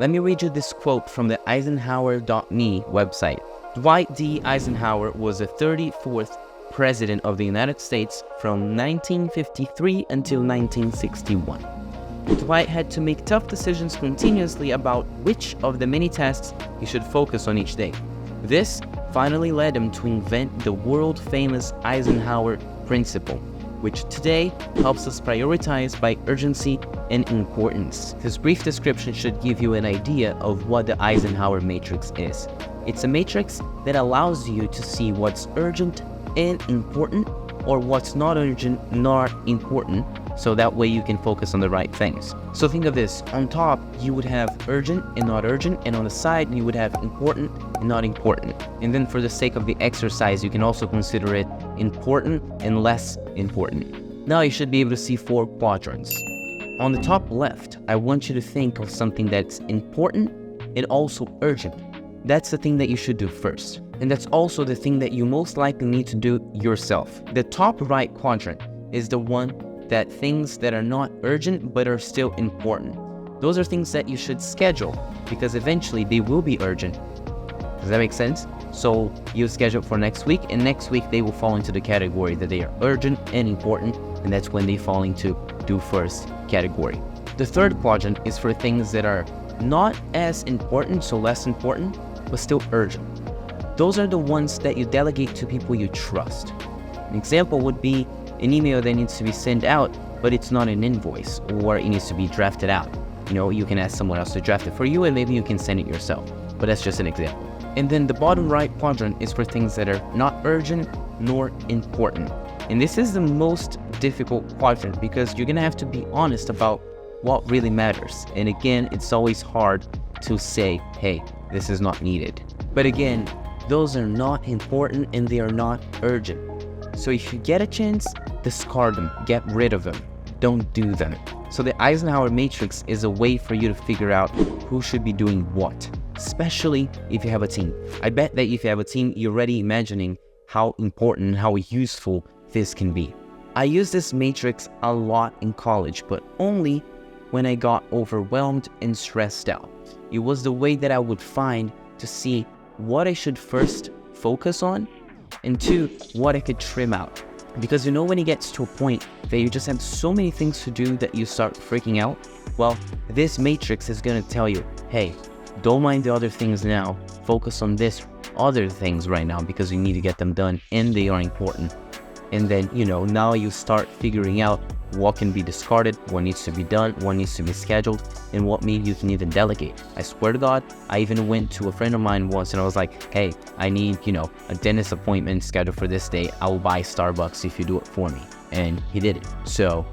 Let me read you this quote from the Eisenhower.me website. Dwight D. Eisenhower was the 34th President of the United States from 1953 until 1961. Dwight had to make tough decisions continuously about which of the many tasks he should focus on each day. This finally led him to invent the world-famous Eisenhower principle, which today helps us prioritize by urgency and importance. This brief description should give you an idea of what the Eisenhower Matrix is. It's a matrix that allows you to see what's urgent and important, or what's not urgent, not important, so that way you can focus on the right things. So think of this, on top you would have urgent and not urgent, and on the side you would have important and not important. And then for the sake of the exercise, you can also consider it important and less important. Now you should be able to see 4 quadrants. On the top left, I want you to think of something that's important and also urgent. That's the thing that you should do first. And that's also the thing that you most likely need to do yourself. The top right quadrant is the one that things that are not urgent but are still important. Those are things that you should schedule because eventually they will be urgent. Does that make sense? So you schedule for next week, and next week they will fall into the category that they are urgent and important, and that's when they fall into do first category. The third quadrant is for things that are not as important, so less important, but still urgent. Those are the ones that you delegate to people you trust. An example would be an email that needs to be sent out, but it's not an invoice, or it needs to be drafted out. You can ask someone else to draft it for you, and maybe you can send it yourself, but that's just an example. And then the bottom right quadrant is for things that are not urgent nor important. And this is the most difficult quadrant because you're gonna have to be honest about what really matters. And again, it's always hard to say, hey, this is not needed. But again, those are not important and they are not urgent. So if you get a chance, discard them, get rid of them, don't do them. So the Eisenhower Matrix is a way for you to figure out who should be doing what, especially if you have a team. I bet that if you have a team, you're already imagining how important and how useful this can be. I used this matrix a lot in college, but only when I got overwhelmed and stressed out. It was the way that I would find to see what I should first focus on, and 2, what I could trim out. Because when it gets to a point that you just have so many things to do that you start freaking out, well, this matrix is going to tell you, hey, don't mind the other things now, focus on this other things right now because you need to get them done and they are important. And then, now you start figuring out what can be discarded, what needs to be done, what needs to be scheduled, and what maybe you can even delegate. I swear to God, I even went to a friend of mine once and I was like, hey, I need, a dentist appointment scheduled for this day. I will buy Starbucks if you do it for me. And he did it. So,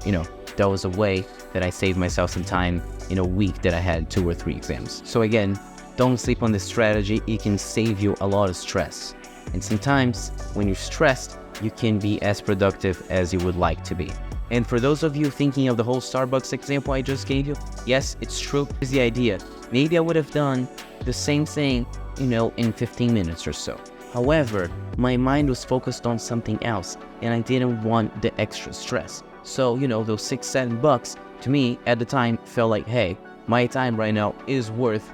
that was a way that I saved myself some time in a week that I had 2 or 3 exams. So again, don't sleep on this strategy. It can save you a lot of stress. And sometimes when you're stressed, you can be as productive as you would like to be. And for those of you thinking of the whole Starbucks example I just gave you, yes, it's true. Here's the idea. Maybe I would have done the same thing, in 15 minutes or so. However, my mind was focused on something else and I didn't want the extra stress. So, those $6-7 to me at the time felt like, hey, my time right now is worth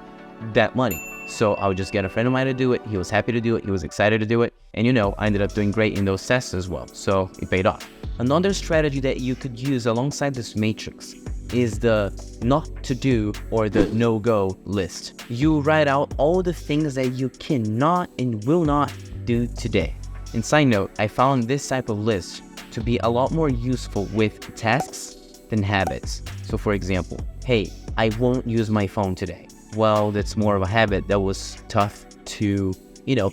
that money. So I would just get a friend of mine to do it. He was happy to do it. He was excited to do it. And I ended up doing great in those tests as well. So it paid off. Another strategy that you could use alongside this matrix is the not to do or the no-go list. You write out all the things that you cannot and will not do today. And side note, I found this type of list to be a lot more useful with tasks than habits. So for example, hey, I won't use my phone today. Well, that's more of a habit that was tough to,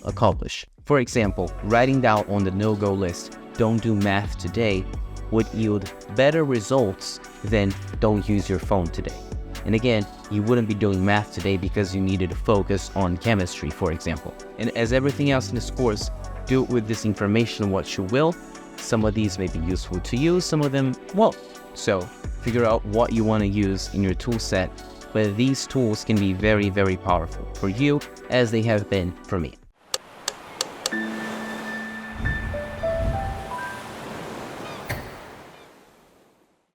accomplish. For example, writing down on the no-go list, don't do math today, would yield better results than don't use your phone today. And again, you wouldn't be doing math today because you needed to focus on chemistry, for example. And as everything else in this course, do it with this information what you will. Some of these may be useful to you, some of them won't. So figure out what you want to use in your tool set. But these tools can be very, very powerful for you as they have been for me.